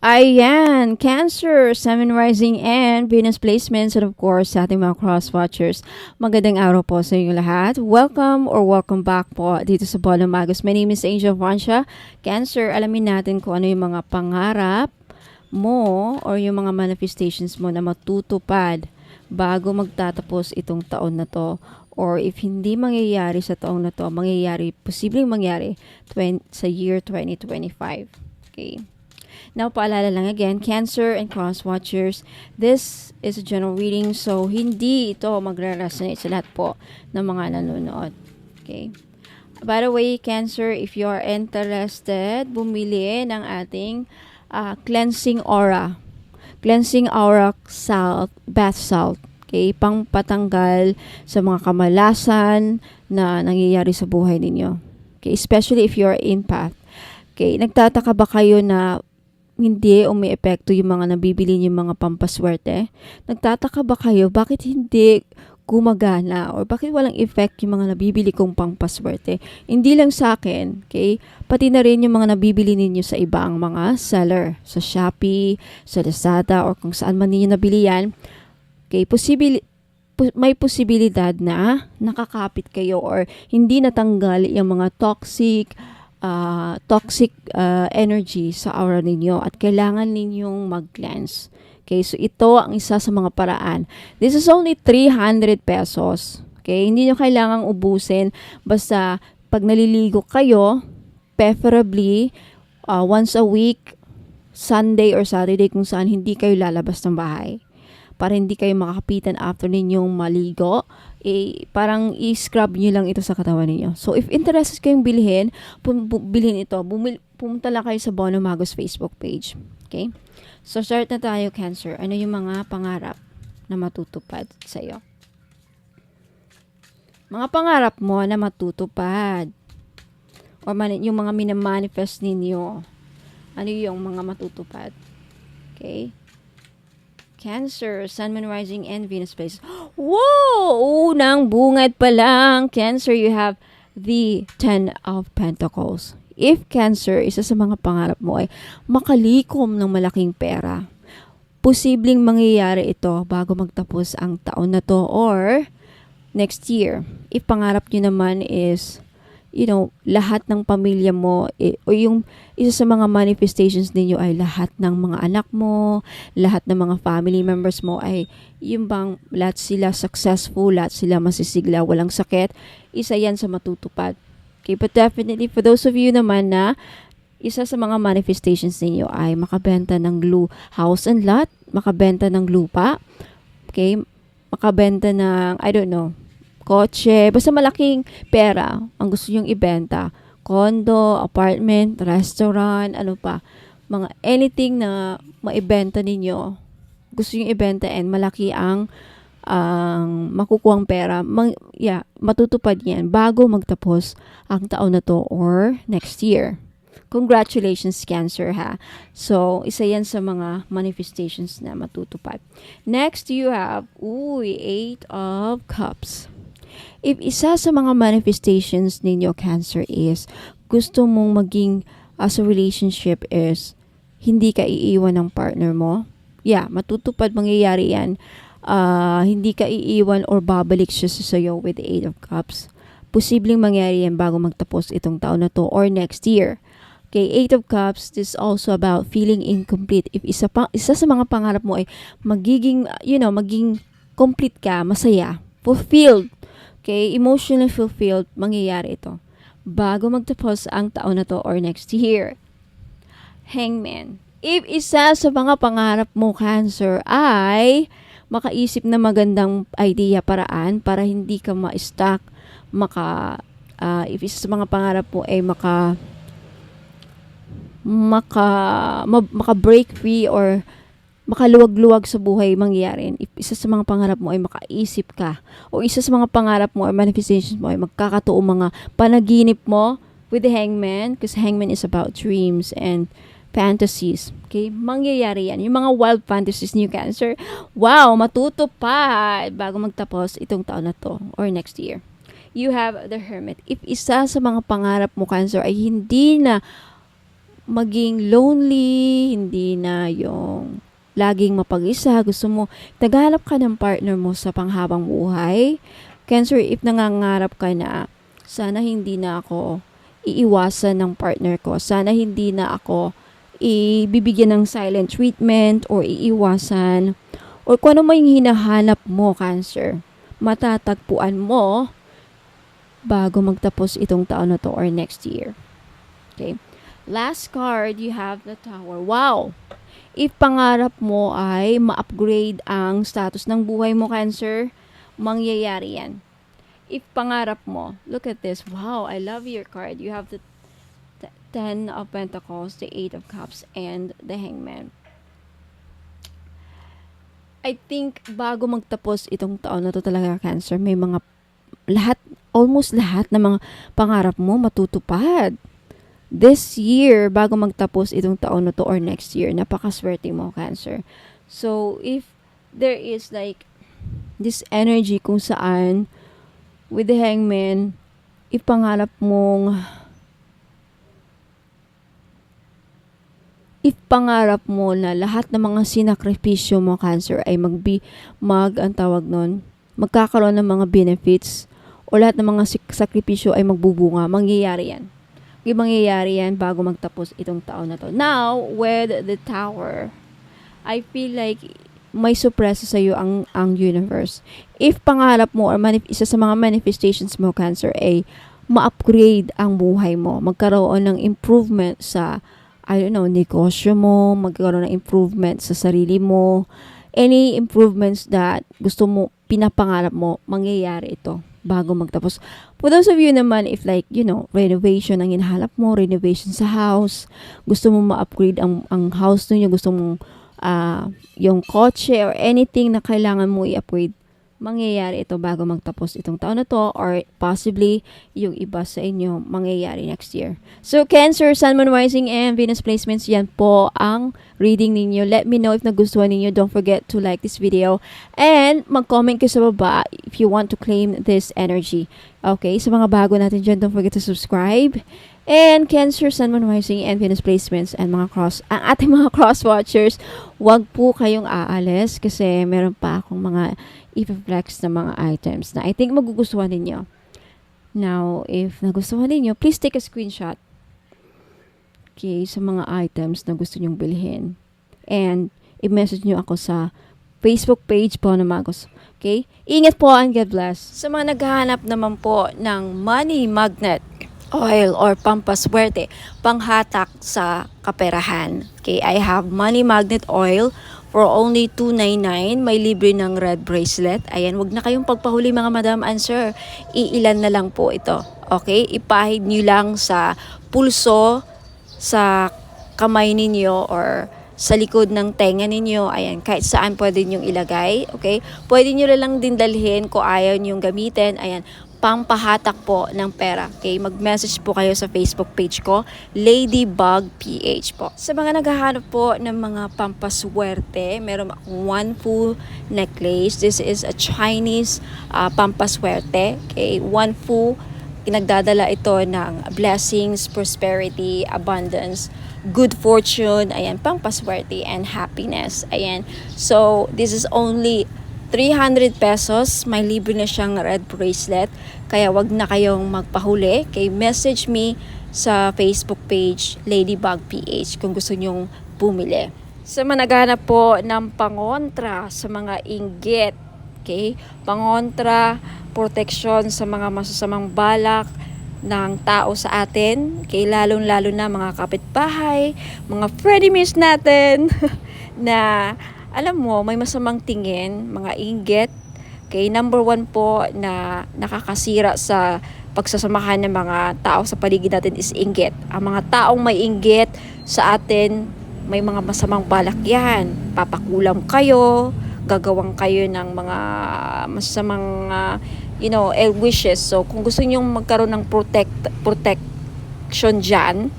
Ayan, Cancer, Sun Rising, and Venus placements, and of course, sa ating mga cross-watchers. Magandang araw po sa inyo lahat. Welcome or welcome back po dito sa Bola Magos. My name is Angel Francia. Cancer, alamin natin kung ano yung mga pangarap mo or yung mga manifestations mo na matutupad bago magtatapos itong taon na to. Or if hindi mangyayari sa taon na to, posibleng mangyari sa year 2025. Okay. Now, paalala lang again, Cancer and Cross Watchers, this is a general reading, so hindi ito magre-resonate sa lahat po ng mga nanonood. Okay? By the way, Cancer, if you are interested, bumili ng ating Cleansing Aura. Cleansing Aura Salt, Bath Salt. Okay? Pang patanggal sa mga kamalasan na nangyayari sa buhay ninyo. Okay? Especially if you are empath. Okay? Nagtataka ba kayo na hindi o may epekto yung mga nabibili yung mga pampaswerte? Nagtataka ba kayo bakit hindi gumagana or bakit walang effect yung mga nabibili kong pampaswerte? Hindi lang sa akin, okay? Pati na rin yung mga nabibili ninyo sa ibang mga seller, sa Shopee, sa Lazada, or kung saan man ninyo nabili yan. Okay, may posibilidad na nakakapit kayo or hindi natanggal yung mga toxic energy sa aura ninyo at kailangan ninyong mag-cleanse. Okay, so ito ang isa sa mga paraan. This is only 300 pesos. Okay, hindi nyo kailangang ubusin. Basta pag naliligo kayo, preferably once a week, Sunday or Saturday kung saan hindi kayo lalabas ng bahay. Para hindi kayo makakapitan after ninyong maligo, parang i-scrub nyo lang ito sa katawan ninyo. So, if interested kayong bilhin ito, pumunta lang kayo sa Bono Magos Facebook page. Okay? So, start na tayo, Cancer. Ano yung mga pangarap na matutupad sa'yo? Mga pangarap mo na matutupad. O yung mga minamanifest ninyo. Ano yung mga matutupad? Okay? Cancer, Sun, Moon, Rising, and Venus places. Whoa! Unang bungad pa lang. Cancer, you have the 10 of Pentacles. If Cancer, isa sa mga pangarap mo ay makalikom ng malaking pera, posibleng mangyayari ito bago magtapos ang taon na to or next year. If pangarap nyo naman is lahat ng pamilya mo, o yung isa sa mga manifestations ninyo ay lahat ng mga anak mo, lahat ng mga family members mo ay yung bang lahat sila successful, lahat sila masisigla, walang sakit, isa yan sa matutupad. Okay, but definitely for those of you naman na isa sa mga manifestations ninyo ay makabenta ng house and lot, makabenta ng lupa, okay, makabenta ng, kotse, basta malaking pera ang gusto nyong ibenta. Condo, apartment, restaurant, mga anything na maibenta ninyo. Gusto nyong ibenta and malaki ang makukuhang pera. Matutupad yan bago magtapos ang taon na to or next year. Congratulations, Cancer, ha? So, isa yan sa mga manifestations na matutupad. Next, you have, 8 of Cups. If isa sa mga manifestations ninyo, Cancer, is gusto mong maging as a relationship is hindi ka iiwan ng partner mo, matutupad, mangyayari yan. Hindi ka iiwan or babalik siya sa sayo with the 8 of Cups. Posibleng mangyari yan bago magtapos itong taon na to or next year. Okay, 8 of Cups, this is also about feeling incomplete. If isa sa mga pangarap mo ay maging complete ka, masaya, fulfilled, okay, emotionally fulfilled, mangyayari ito bago magtapos ang taon na to or next year. Hangman. If isa sa mga pangarap mo, Cancer, ay makaisip na magandang idea, paraan para hindi ka ma-stuck, if isa sa mga pangarap mo ay maka-break free or makaluwag-luwag sa buhay, mangyayari. If isa sa mga pangarap mo ay makaisip ka o isa sa mga pangarap mo or manifestations mo ay magkakatotoo mga panaginip mo with the Hangman, because Hangman is about dreams and fantasies. Okay? Mangyayari yan. Yung mga wild fantasies niyo, Cancer, matutupad bago magtapos itong taon na to or next year. You have the Hermit. If isa sa mga pangarap mo, Cancer, ay hindi na maging lonely, hindi na yung laging mapag-isa. Gusto mo, naghahanap ka ng partner mo sa panghabang buhay. Cancer, if nangangarap ka na, sana hindi na ako iiwasan ng partner ko. Sana hindi na ako ibibigyan ng silent treatment or iiwasan. Or kung ano man yung hinahanap mo, Cancer, matatagpuan mo bago magtapos itong taon na to or next year. Okay. Last card, you have the Tower. Wow! If pangarap mo ay ma-upgrade ang status ng buhay mo, Cancer, mangyayari yan. If pangarap mo, look at this. Wow, I love your card. You have the Ten of Pentacles, the Eight of Cups, and the Hangman. I think bago magtapos itong taon na to talaga, Cancer, may mga almost lahat ng mga pangarap mo matutupad. This year, bago magtapos itong taon na to or next year, napakaswerte mo, Cancer. So, if there is like this energy kung saan with the Hangman, if pangarap mo na lahat ng mga sinakripisyo mo, Cancer, ay ang tawag nun, magkakaroon ng mga benefits o lahat ng mga sakripisyo ay magbubunga, mangyayari yan. Mangyayari yan bago magtapos itong taon na to. Now, with the Tower, I feel like may surprise sa iyo ang universe. If pangarap mo or isa sa mga manifestations mo, Cancer, ay ma-upgrade ang buhay mo, magkaroon ng improvement sa, negosyo mo, magkaroon ng improvement sa sarili mo, any improvements that gusto mo, pinapangarap mo, mangyayari ito bago magtapos. For those of you naman, if like, renovation ang hinahanap mo, renovation sa house, gusto mo ma-upgrade ang house ninyo, gusto mo yung kotse or anything na kailangan mo i-upgrade, mangyayari ito bago magtapos itong taon na to, or possibly yung iba sa inyo mangyayari next year. So, Cancer, Sun, Moon, Rising, and Venus placements, yan po ang reading ninyo. Let me know if nagustuhan ninyo. Don't forget to like this video and mag-comment kayo sa baba if you want to claim this energy. Okay, sa mga bago natin dyan, don't forget to subscribe. And Cancer, Sun, Moon, Rising, and Venus placements, and ang ating mga cross watchers, wag po kayong aalis kasi meron pa akong mga i-flex na mga items na I think magugustuhan ninyo. Now, if nagustuhan ninyo, please take a screenshot. Okay, sa mga items na gusto nyong bilhin. And i-message nyo ako sa Facebook page po na Magos. Okay? Ingat po and God bless. Sa mga naghahanap naman po ng money magnet oil or pampaswerte, panghatak sa kaperahan. Okay, I have money magnet oil for only $2.99. May libre ng red bracelet. Ayan, wag na kayong pagpahuli mga madam and sir. Iilan na lang po ito. Okay, ipahid nyo lang sa pulso, sa kamay ninyo or sa likod ng tenga ninyo. Ayan, kahit saan pwede nyong ilagay. Okay, pwede nyo lang din dalhin kung ayaw nyong gamitin. Ayan, pampahatak po ng pera. Okay, mag-message po kayo sa Facebook page ko, Ladybug PH po. Sa mga naghahanap po ng mga pampaswerte, meron akong one full necklace. This is a Chinese pampaswerte. Okay, one full, nagdadala ito ng blessings, prosperity, abundance, good fortune, ayan, pampaswerte and happiness. Ayan. So, this is only 300 pesos, may libre na siyang red bracelet. Kaya wag na kayong magpahuli. Okay, message me sa Facebook page, Ladybug PH, kung gusto nyong bumili. Sa mga naghahanap po ng pangontra sa mga inggit, okay, pangontra, protection sa mga masasamang balak ng tao sa atin, okay, lalong-lalo na mga kapitbahay, mga frenemies natin, na alam mo, may masamang tingin, mga inggit. Okay, number 1 po na nakakasira sa pagsasamahan ng mga tao sa paligid natin is inggit. Ang mga taong may inggit sa atin, may mga masamang balak yan. Papakulam kayo, gagawang kayo ng mga masamang, ill wishes. So, kung gusto niyo magkaroon ng protection dyan,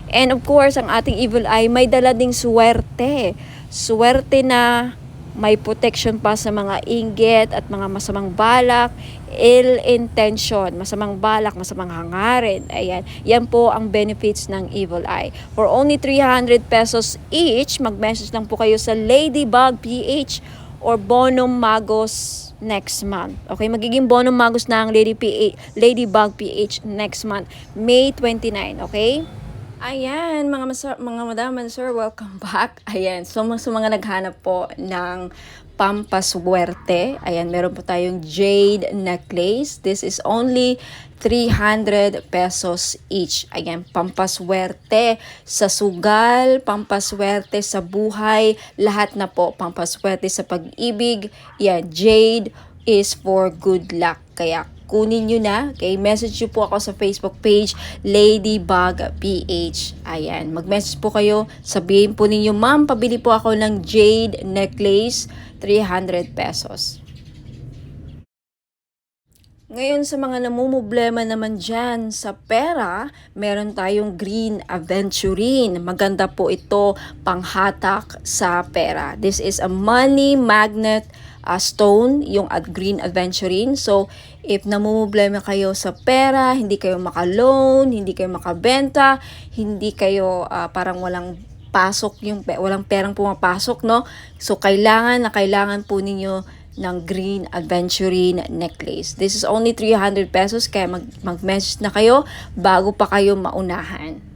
and of course, ang ating evil eye may dala ding swerte. Swerte na may protection pa sa mga inggit at mga masamang balak, ill intention, masamang balak, masamang hangarin. Ayan, yan po ang benefits ng Evil Eye. For only 300 pesos each, mag-message lang po kayo sa Ladybug PH or Bonum Magos next month. Okay, magiging Bonum Magos na ang Ladybug PH next month, May 29, okay? Ayan, mga madam and sir, welcome back. Ayan, so sa mga naghanap po ng pampaswerte, ayan, meron po tayong jade necklace. This is only 300 pesos each. Ayan, pampaswerte sa sugal, pampaswerte sa buhay, lahat na po, pampaswerte sa pag-ibig. Yan, jade is for good luck. Kaya kunin nyo na. Okay, message nyo po ako sa Facebook page, Ladybug PH. Ayan, mag-message po kayo. Sabihin po ninyo, ma'am, pabili po ako ng jade necklace, 300 pesos. Ngayon sa mga namumblema naman dyan sa pera, meron tayong green aventurine. Maganda po ito panghatak sa pera. This is a money magnet stone, yung green aventurine. So, if namumblema kayo sa pera, hindi kayo maka-loan, hindi kayo makabenta, hindi kayo parang walang pasok, walang perang pumapasok, no? So, kailangan po ninyo ng green aventurine necklace. This is only 300 pesos, kaya mag-message na kayo bago pa kayo maunahan.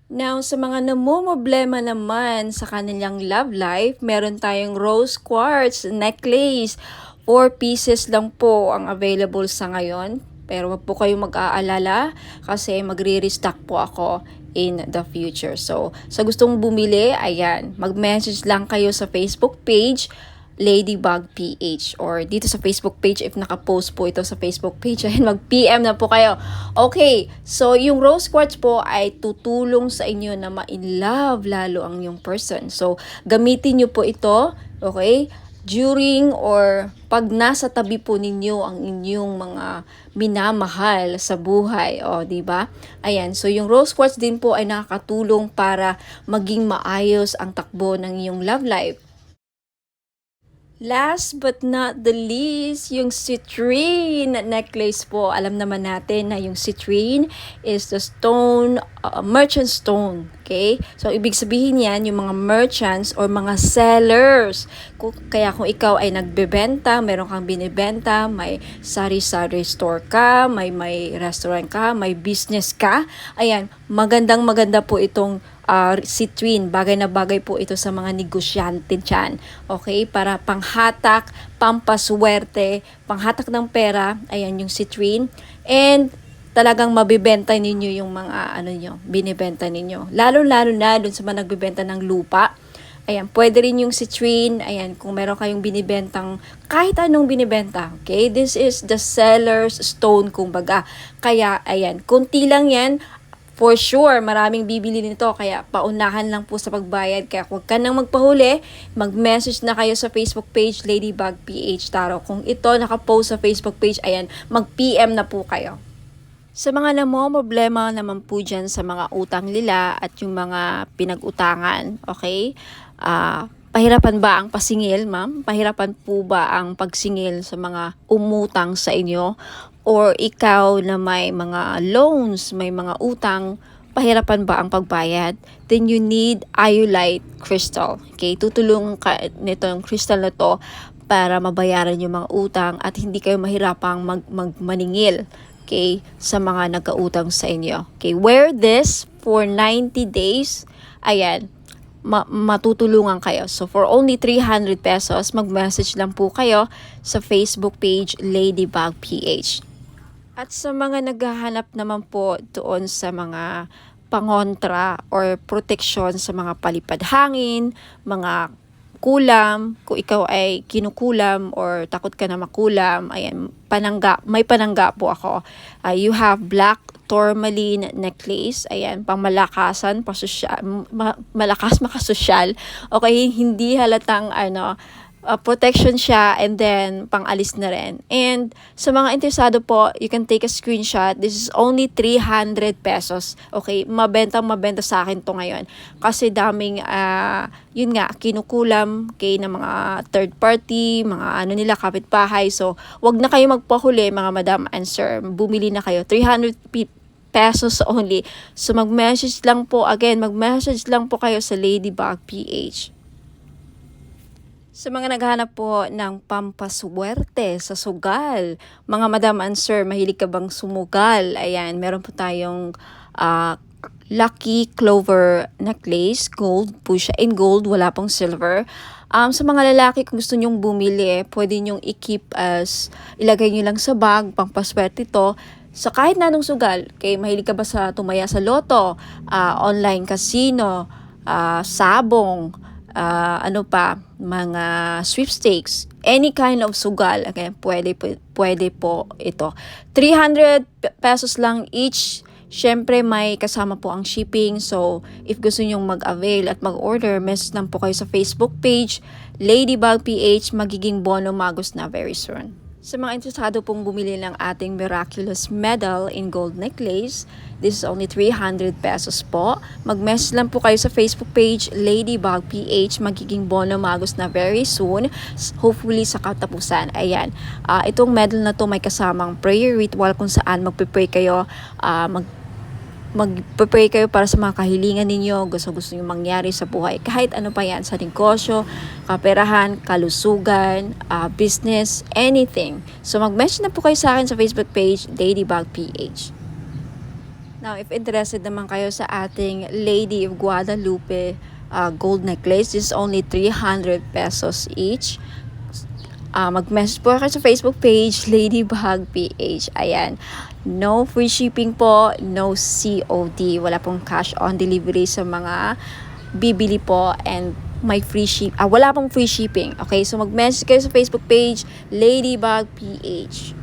Now, sa mga namumblema naman sa kanilang love life, meron tayong rose quartz necklace. 4 pieces lang po ang available sa ngayon. Pero wag po kayong mag-aalala kasi magre-restock po ako in the future. So, sa gustong bumili, ayan, mag-message lang kayo sa Facebook page, Ladybug PH, or dito sa Facebook page if naka-post po ito sa Facebook page, ayun, mag-PM na po kayo. Okay, so yung rose quartz po ay tutulong sa inyo na ma-in-love lalo ang yung person. So, gamitin nyo po ito, okay, during or pag nasa tabi po ninyo ang inyong mga minamahal sa buhay, o di ba? Ayan, so yung rose quartz din po ay nakakatulong para maging maayos ang takbo ng iyong love life. Last but not the least, yung citrine necklace po. Alam naman natin na yung citrine is the stone, merchant stone. Okay? So, ibig sabihin yan, yung mga merchants or mga sellers. Kaya kung ikaw ay nagbebenta, meron kang binibenta, may sari-sari store ka, may restaurant ka, may business ka, ayan, maganda po itong citrine, bagay na bagay po ito sa mga negosyante dyan. Okay? Para panghatak, pampaswerte, panghatak ng pera, ayan yung citrine. And talagang mabibenta ninyo yung mga binibenta ninyo. Lalo-lalo na dun sa mga nagbibenta ng lupa. Ayan, pwede rin yung citrine. Ayan, kung meron kayong binibentang, kahit anong binibenta. Okay? This is the seller's stone, kumbaga. Kaya, ayan, kunti lang yan. For sure, maraming bibili nito, kaya paunahan lang po sa pagbayad. Kaya huwag ka nang magpahuli, mag-message na kayo sa Facebook page, Ladybug PH Tarot. Kung ito nakapost sa Facebook page, ayan, mag-PM na po kayo. Sa mga problema naman po dyan sa mga utang nila at yung mga pinag-utangan, okay? Pahirapan ba ang pasingil, ma'am? Pahirapan po ba ang pagsingil sa mga umutang sa inyo? Or ikaw na may mga loans, may mga utang, pahirapan ba ang pagbayad? Then you need iolite crystal. Okay? Tutulungan ka nito yung crystal na to para mabayaran yung mga utang at hindi kayo mahirapang maningil. Okay? Sa mga nagkautang sa inyo. Okay? Wear this for 90 days. Ayan. Matutulungan kayo. So, for only 300 pesos, mag-message lang po kayo sa Facebook page, Ladybug PH. At sa mga naghahanap naman po doon sa mga pangontra or protection sa mga palipad hangin, mga kulam, kung ikaw ay kinukulam or takot ka na makulam, ayan, may panangga po ako. You have black tourmaline necklace, ayan, malakas makasosyal. Okay, hindi halatang protection siya, and then pang-alis na rin. And sa mga interesado po, you can take a screenshot. This is only 300 pesos. Okay, mabenta sa akin to ngayon. Kasi daming, yun nga, kinukulam kay ng mga third party, mga ano nila, kapitbahay. So, wag na kayo magpahuli, mga madam and sir. Bumili na kayo. 300 pesos only. So, mag-message lang po kayo sa Ladybug PH. Sa mga naghahanap po ng pampaswerte sa sugal, mga madam and sir, mahilig ka bang sumugal? Ayan, meron po tayong Lucky Clover necklace, gold po siya, in gold, wala pong silver. Sa mga lalaki, kung gusto nyong bumili, pwede nyong i-keep as, ilagay nyo lang sa bag, pampaswerte ito. So kahit na anong sugal, kay mahilig ka ba sa tumaya sa loto, online casino, sabong, ano pa, mga sweepstakes, any kind of sugal, okay, pwede po ito. 300 pesos lang each. Syempre may kasama po ang shipping. So if gusto nyong mag-avail at mag-order, message lang po kayo sa Facebook page Ladybug PH. Magiging bono magos na very soon. Sa mga interesado pong bumili ng ating miraculous medal in gold necklace, this is only 300 pesos po. Mag-message lang po kayo sa Facebook page Ladybug PH. Magiging bono magos na very soon. Hopefully sa katapusan. Ayan. Itong medal na to may kasamang prayer ritual kung saan magpe-pray kayo, magpe-pray kayo para sa mga kahilingan ninyo, gusto nyo mangyari sa buhay. Kahit ano pa yan, sa negosyo, kaperahan, kalusugan, business, anything. So mag-message na po kayo sa akin sa Facebook page, Ladybug PH. Now, if interested naman kayo sa ating Lady of Guadalupe gold necklace, this is only 300 pesos each. Mag-message po kayo sa Facebook page, Ladybug PH. Ayan. No free shipping po, no COD. Wala pong cash on delivery sa mga bibili po, and may wala pong free shipping. Okay, so mag-message kayo sa Facebook page, Ladybug PH.